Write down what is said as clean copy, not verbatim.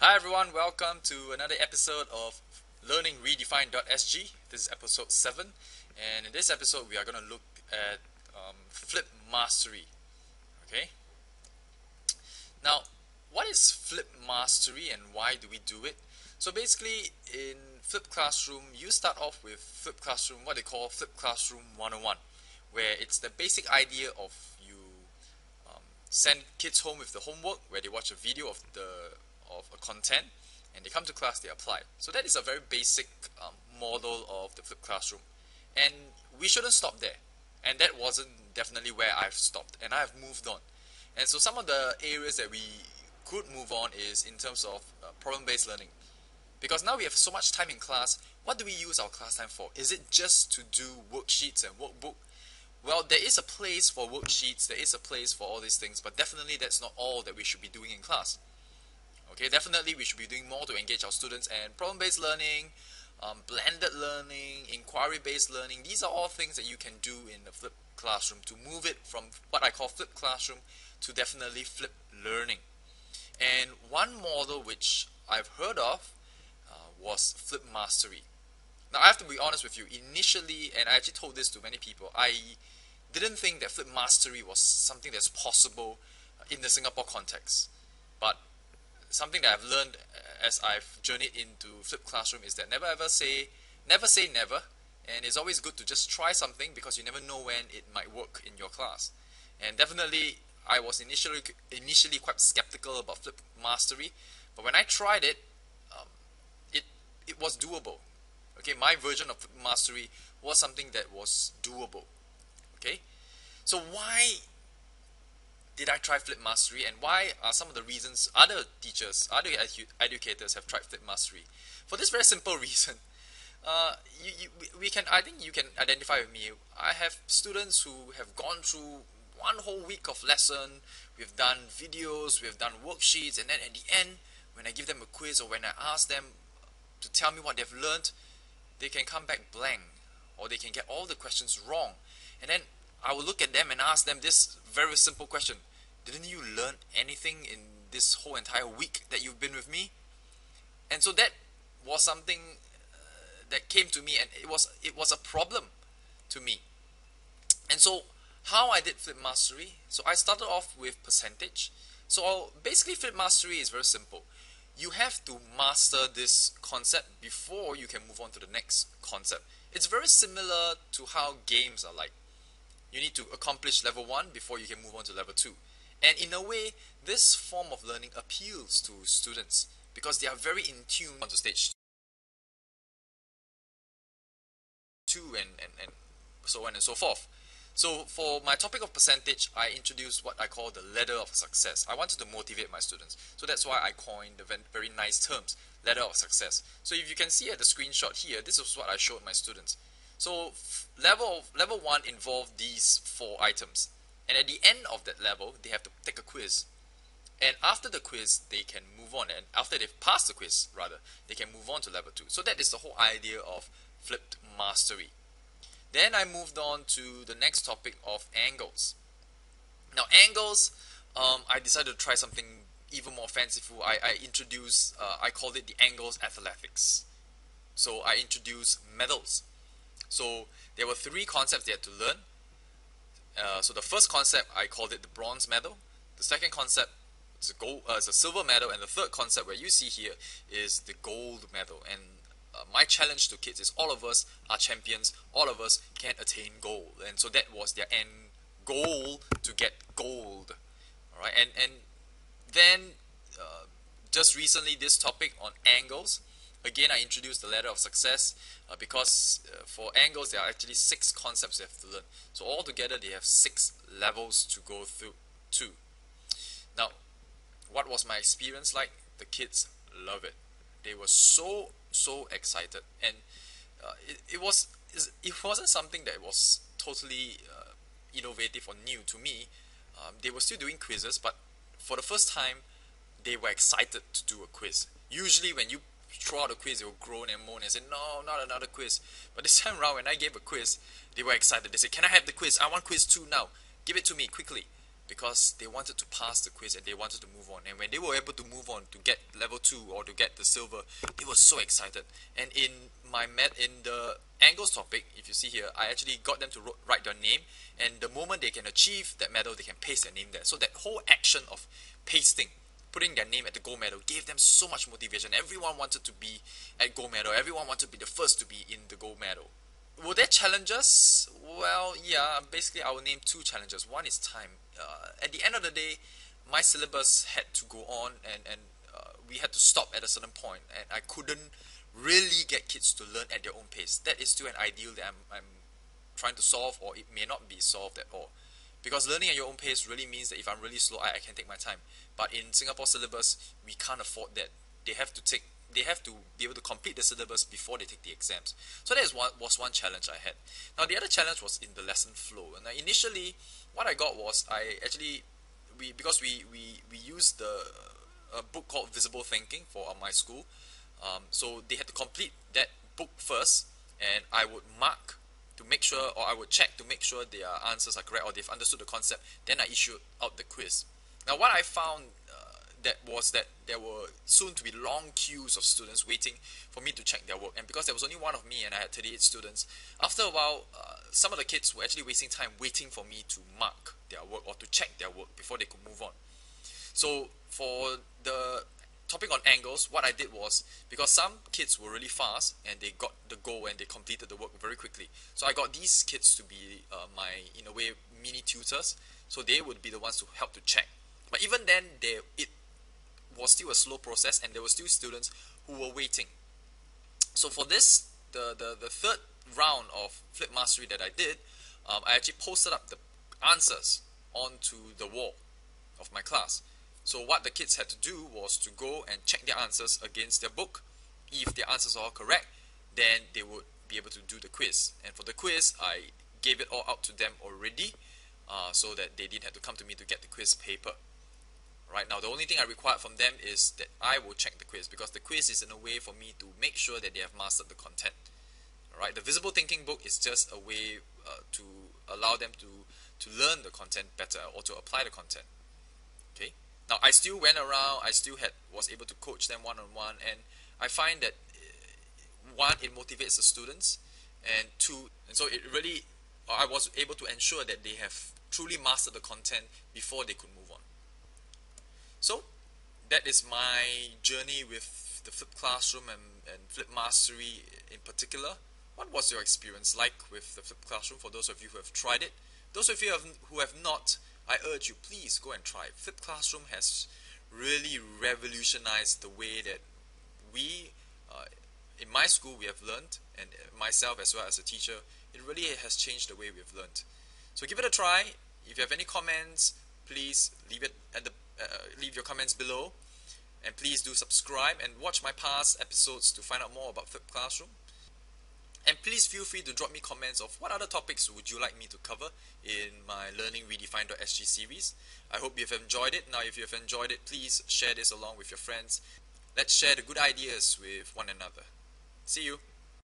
Hi everyone, welcome to another episode of Learning Redefined.SG. This is episode 7, and in this episode we are going to look at flip mastery. Okay? Now, what is flip mastery and why do we do it? So basically, in Flip Classroom, you start off with Flip Classroom, what they call Flip Classroom 101, where it's the basic idea of you send kids home with the homework, where they watch a video of a content, and they come to class, they apply. So that is a very basic model of the flipped classroom, and we shouldn't stop there. And that wasn't definitely where I've stopped, and I've moved on. And so some of the areas that we could move on is in terms of problem-based learning, because now we have so much time in class. What do we use our class time for? Is it just to do worksheets and workbook? Well, there is a place for worksheets, there is a place for all these things, but definitely that's not all that we should be doing in class. Okay, definitely we should be doing more to engage our students, and problem-based learning, blended learning, inquiry-based learning, these are all things that you can do in the flipped classroom to move it from what I call flipped classroom to definitely flipped learning. And one model which I've heard of was flip mastery. Now I have to be honest with you, initially, and I actually told this to many people, I didn't think that flip mastery was something that's possible in the Singapore context. But something that I've learned as I've journeyed into flipped classroom is that never say never, and it's always good to just try something because you never know when it might work in your class. And definitely I was initially quite skeptical about flip mastery, but when I tried it, it was doable. Okay, my version of flip mastery was something that was doable. Okay, so why did I try flip mastery, and why are some of the reasons other teachers, other educators have tried flip mastery? For this very simple reason, I think you can identify with me. I have students who have gone through one whole week of lesson. We've done videos, we've done worksheets, and then at the end, when I give them a quiz or when I ask them to tell me what they've learned, they can come back blank, or they can get all the questions wrong. And then I will look at them and ask them this very simple question: didn't you learn anything in this whole entire week that you've been with me? And so that was something that came to me, and it was a problem to me. And so how I did flip mastery, so I started off with percentage. So basically flip mastery is very simple. You have to master this concept before you can move on to the next concept. It's very similar to how games are like. You need to accomplish level 1 before you can move on to level 2. And in a way, this form of learning appeals to students because they are very in tune onto stage 2 and so on and so forth. So for my topic of percentage, I introduced what I call the ladder of success. I wanted to motivate my students. So that's why I coined the very nice terms, ladder of success. So if you can see at the screenshot here, this is what I showed my students. So level 1 involved these 4 items. And at the end of that level, they have to take a quiz. And after the quiz, they can move on. And after they've passed the quiz, rather, they can move on to level 2. So that is the whole idea of flipped mastery. Then I moved on to the next topic of angles. Now angles, I decided to try something even more fanciful. I introduced, I called it the angles athletics. So I introduced medals. So there were 3 concepts they had to learn. So the first concept, I called it the bronze medal. The second concept is a silver medal, and the third concept, where you see here, is the gold medal. And my challenge to kids is all of us are champions, all of us can attain gold, and so that was their end goal, to get gold. Alright, and then just recently, this topic on angles, again I introduced the ladder of success because for angles there are actually 6 concepts they have to learn. So altogether they have 6 levels to go through too. Now, what was my experience like? The kids love it. They were so excited, and it wasn't something that was totally innovative or new to me. They were still doing quizzes, but for the first time they were excited to do a quiz. Usually when you throw out a quiz, they will groan and moan and say, no, not another quiz. But this time around, when I gave a quiz, they were excited. They said, can I have the quiz? I want quiz 2 now. Give it to me quickly. because they wanted to pass the quiz and they wanted to move on. And when they were able to move on to get level 2 or to get the silver, they were so excited. And in the angles topic, if you see here, I actually got them to write their name, and the moment they can achieve that medal, they can paste their name there. So that whole action of pasting, putting their name at the gold medal, gave them so much motivation. Everyone wanted to be at gold medal. Everyone wanted to be the first to be in the gold medal. Were there challenges? Well, yeah, basically I will name two challenges. One is time. At the end of the day, my syllabus had to go on, and we had to stop at a certain point, and I couldn't really get kids to learn at their own pace. That is still an ideal that I'm trying to solve, or it may not be solved at all. Because learning at your own pace really means that if I'm really slow, I can take my time. But in Singapore syllabus, we can't afford that. They have to be able to complete the syllabus before they take the exams. So that was one challenge I had. Now the other challenge was in the lesson flow. And initially, what I got was because we used a book called Visible Thinking for my school. So they had to complete that book first, and I would mark to make sure, or I would check to make sure their answers are correct or they've understood the concept. Then I issued out the quiz. Now what I found that there were soon to be long queues of students waiting for me to check their work, and because there was only one of me and I had 38 students, after a while some of the kids were actually wasting time waiting for me to mark their work or to check their work before they could move on. So for the topic on angles, what I did was, because some kids were really fast and they got the goal and they completed the work very quickly, so I got these kids to be my, in a way, mini tutors. So they would be the ones to help to check. But even then, it was still a slow process, and there were still students who were waiting. So for this, the third round of Flip Mastery that I did, I actually posted up the answers onto the wall of my class. So what the kids had to do was to go and check their answers against their book. If their answers are all correct, then they would be able to do the quiz. And for the quiz, I gave it all out to them already, so that they didn't have to come to me to get the quiz paper. Right now, the only thing I required from them is that I will check the quiz, because the quiz is in a way for me to make sure that they have mastered the content. Right? The Visible Thinking book is just a way to allow them to learn the content better, or to apply the content. Okay. Now I still went around. I still was able to coach them one-on-one, and I find that one, it motivates the students, and two, and so it really, I was able to ensure that they have truly mastered the content before they could move on. So that is my journey with the Flip Classroom and Flip Mastery in particular. What was your experience like with the Flip Classroom for those of you who have tried it? Those of you who have not, I urge you, please go and try it. Flip Classroom has really revolutionized the way that we, in my school, we have learned, and myself as well as a teacher, it really has changed the way we have learned. So give it a try. If you have any comments, please leave it at leave your comments below, and please do subscribe and watch my past episodes to find out more about Flip Classroom. And please feel free to drop me comments of what other topics would you like me to cover in my Learning Redefined.SG series. I hope you have enjoyed it. Now, if you have enjoyed it, please share this along with your friends. Let's share the good ideas with one another. See you.